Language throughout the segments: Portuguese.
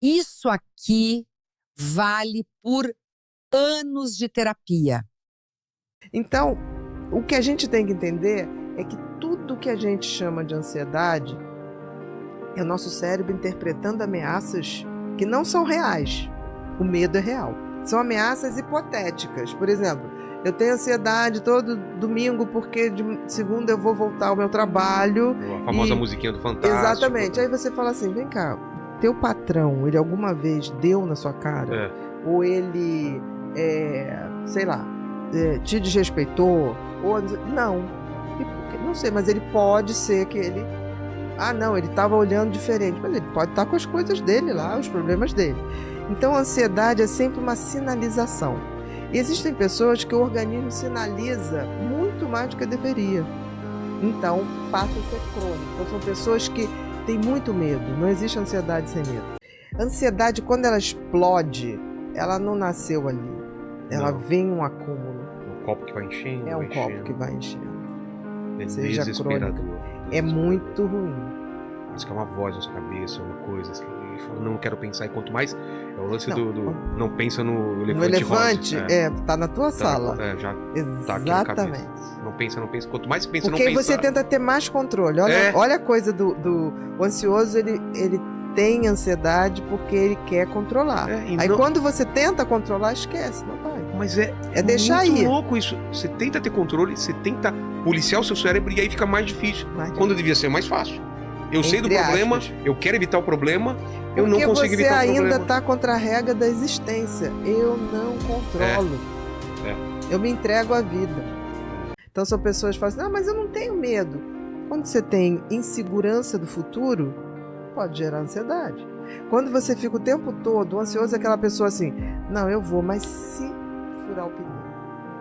Isso aqui vale por anos de terapia. Então, o que a gente tem que entender é que tudo que a gente chama de ansiedade é o nosso cérebro interpretando ameaças que não são reais. O medo é real. São ameaças hipotéticas. Por exemplo, eu tenho ansiedade todo domingo porque de segunda eu vou voltar ao meu trabalho. A famosa musiquinha do Fantástico. Exatamente. Aí você fala assim, vem cá, teu patrão, ele alguma vez deu na sua cara? Ou ele, sei lá, te desrespeitou? Ou não. Não sei, mas ele pode ser que ele... Ah, não, ele estava olhando diferente. Mas ele pode estar com as coisas dele lá, os problemas dele. Então, a ansiedade é sempre uma sinalização. E existem pessoas que o organismo sinaliza muito mais do que deveria. Então, passa a ser crônico. Então, são pessoas que têm muito medo. Não existe ansiedade sem medo. A ansiedade, quando ela explode, ela não nasceu ali. Ela vem um acúmulo. Um copo que vai enchendo. É um copo que vai enchendo. É Seja desesperador. É muito ruim. Parece que é uma voz na sua cabeça, uma coisa assim. Fala, não quero pensar. E quanto mais. É o lance do não pensa no elefante. No elefante, rosa. Tá na tua sala. Já Exatamente. tá aqui na cabeça. Não pensa. Quanto mais pensa, porque não pensa. Porque você tenta ter mais controle. Olha a coisa o ansioso, ele tem ansiedade porque ele quer controlar. Aí quando você tenta controlar, esquece, não vai. Mas é deixar muito ir. louco isso. Você tenta ter controle, você tenta policiar o seu cérebro e aí fica mais difícil. Quando devia ser mais fácil. Eu sei do problema, eu quero evitar o problema, eu não consigo evitar o problema. Porque você ainda está contra a regra da existência. Eu não controlo. Eu me entrego à vida. Então são pessoas que falam assim, não, mas eu não tenho medo. Quando você tem insegurança do futuro, pode gerar ansiedade. Quando você fica o tempo todo ansioso, é aquela pessoa assim, não, eu vou, mas se furar o pneu.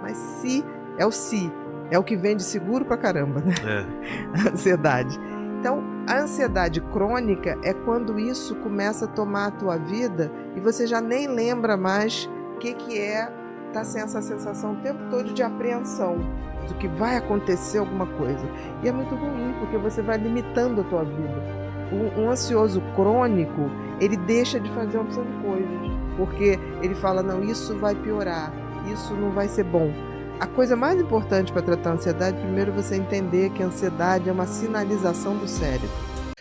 Mas se, é o se. É o que vem de seguro pra caramba, né? A ansiedade. Então, a ansiedade crônica é quando isso começa a tomar a tua vida e você já nem lembra mais o que é estar sem essa sensação o tempo todo de apreensão, do que vai acontecer alguma coisa. E é muito ruim, porque você vai limitando a tua vida. Um ansioso crônico, ele deixa de fazer uma opção de coisas, porque ele fala, não, isso vai piorar, isso não vai ser bom. A coisa mais importante para tratar a ansiedade, primeiro você entender que a ansiedade é uma sinalização do cérebro.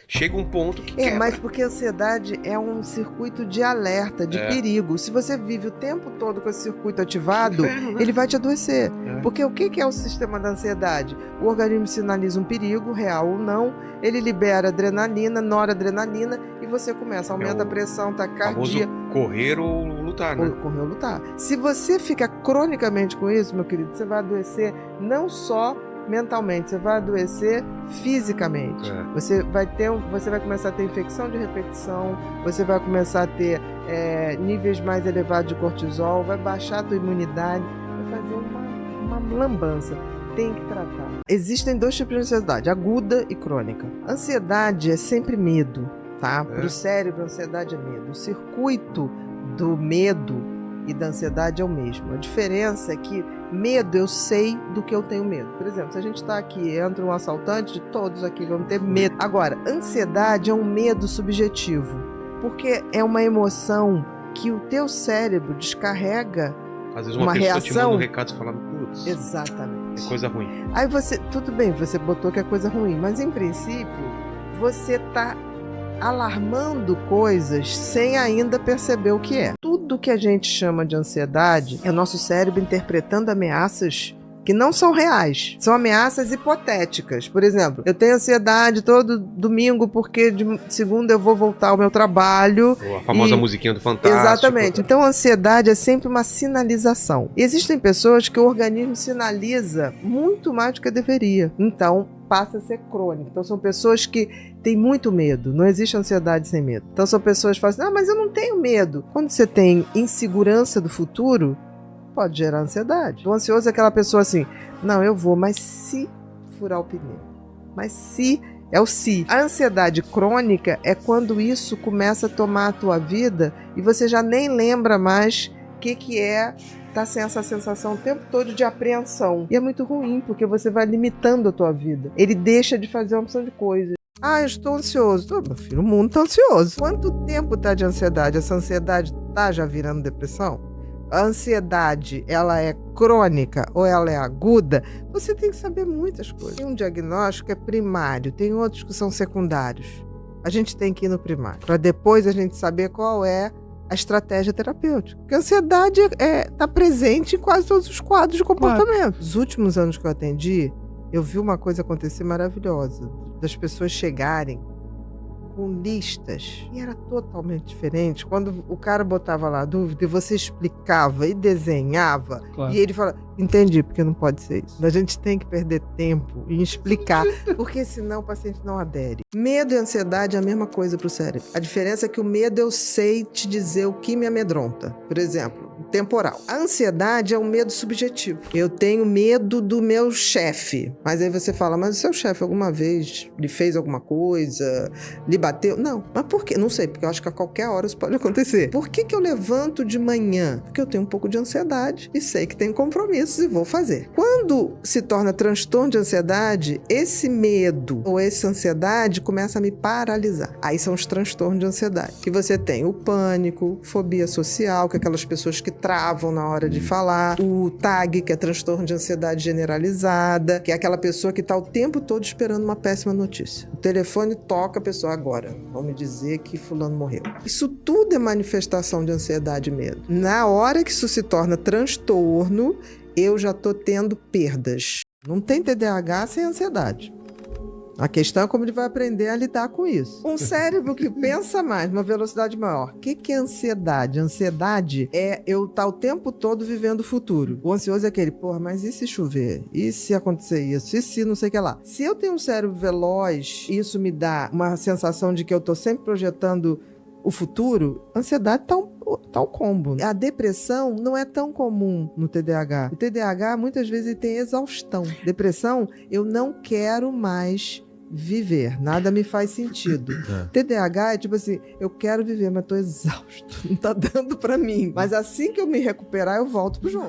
Chega um ponto que quebra. Mas porque a ansiedade é um circuito de alerta, de perigo. Se você vive o tempo todo com esse circuito ativado, ele vai te adoecer. Porque o que é o sistema da ansiedade? O organismo sinaliza um perigo, real ou não, ele libera adrenalina, noradrenalina, e você começa, aumenta a pressão, taquicardia. Correr ou lutar, né? Correr ou lutar. Se você fica cronicamente com isso, meu querido, você vai adoecer não só mentalmente, você vai adoecer fisicamente. Você vai começar a ter infecção de repetição, você vai começar a ter níveis mais elevados de cortisol, vai baixar a tua imunidade, vai fazer uma lambança. Tem que tratar. Existem dois tipos de ansiedade, aguda e crônica. Ansiedade é sempre medo, tá? Para o cérebro, a ansiedade é medo. O circuito do medo e da ansiedade é o mesmo. A diferença é que medo, eu sei do que eu tenho medo. Por exemplo, se a gente está aqui, entra um assaltante, de todos aqui vão ter medo. Agora, ansiedade é um medo subjetivo, porque é uma emoção que o teu cérebro descarrega. Às vezes uma pessoa te manda um recado e fala, putz, exatamente, é coisa ruim. Aí tudo bem, você botou que é coisa ruim, mas em princípio, você está alarmando coisas sem ainda perceber o que é. Tudo que a gente chama de ansiedade é o nosso cérebro interpretando ameaças que não são reais. São ameaças hipotéticas. Por exemplo, eu tenho ansiedade todo domingo porque de segunda eu vou voltar ao meu trabalho. A famosa musiquinha do Fantástico. Exatamente. Então a ansiedade é sempre uma sinalização. E existem pessoas que o organismo sinaliza muito mais do que deveria. Então passa a ser crônico. Então são pessoas que têm muito medo. Não existe ansiedade sem medo. Então são pessoas que falam assim, mas eu não tenho medo. Quando você tem insegurança do futuro, pode gerar ansiedade. O ansioso é aquela pessoa assim, não, eu vou, mas se furar o pneu. Mas se, é o se. A ansiedade crônica é quando isso começa a tomar a tua vida e você já nem lembra mais o que é estar sem essa sensação o tempo todo de apreensão. E é muito ruim, porque você vai limitando a tua vida. Ele deixa de fazer uma opção de coisas. Ah, eu estou ansioso. Meu filho, o mundo está ansioso. Quanto tempo está de ansiedade? Essa ansiedade está já virando depressão? A ansiedade, ela é crônica ou ela é aguda? Você tem que saber muitas coisas. Tem um diagnóstico que é primário, tem outros que são secundários. A gente tem que ir no primário, para depois a gente saber qual é a estratégia terapêutica. Porque a ansiedade está presente em quase todos os quadros de comportamento. Nos últimos anos que eu atendi, eu vi uma coisa acontecer maravilhosa, das pessoas chegarem com listas, e era totalmente diferente. Quando o cara botava lá a dúvida e você explicava e desenhava, e ele fala, entendi, porque não pode ser isso. A gente tem que perder tempo em explicar, porque senão o paciente não adere. Medo e ansiedade é a mesma coisa para o cérebro. A diferença é que o medo eu sei te dizer o que me amedronta. Por exemplo, temporal. A ansiedade é um medo subjetivo. Eu tenho medo do meu chefe. Mas aí você fala, mas o seu chefe alguma vez lhe fez alguma coisa? Lhe bateu? Não. Mas por quê? Não sei, porque eu acho que a qualquer hora isso pode acontecer. Por que eu levanto de manhã? Porque eu tenho um pouco de ansiedade e sei que tenho compromissos e vou fazer. Quando se torna transtorno de ansiedade, esse medo ou essa ansiedade começa a me paralisar. Aí são os transtornos de ansiedade. Que você tem o pânico, fobia social, que é aquelas pessoas que travam na hora de falar, o TAG, que é transtorno de ansiedade generalizada, que é aquela pessoa que está o tempo todo esperando uma péssima notícia. O telefone toca, a pessoa, agora, vão me dizer que fulano morreu. Isso tudo é manifestação de ansiedade e medo. Na hora que isso se torna transtorno, eu já estou tendo perdas. Não tem TDAH sem ansiedade. A questão é como ele vai aprender a lidar com isso. Um cérebro que pensa mais, uma velocidade maior. O que é ansiedade? Ansiedade é eu estar o tempo todo vivendo o futuro. O ansioso é aquele, porra, mas e se chover? E se acontecer isso? E se não sei o que lá? Se eu tenho um cérebro veloz, isso me dá uma sensação de que eu estou sempre projetando o futuro, a ansiedade tá um combo. A depressão não é tão comum no TDAH. O TDAH, muitas vezes, ele tem exaustão. Depressão, eu não quero mais viver, nada me faz sentido. TDAH é tipo assim, eu quero viver, mas tô exausto, não tá dando pra mim. Mas assim que eu me recuperar, eu volto pro jogo.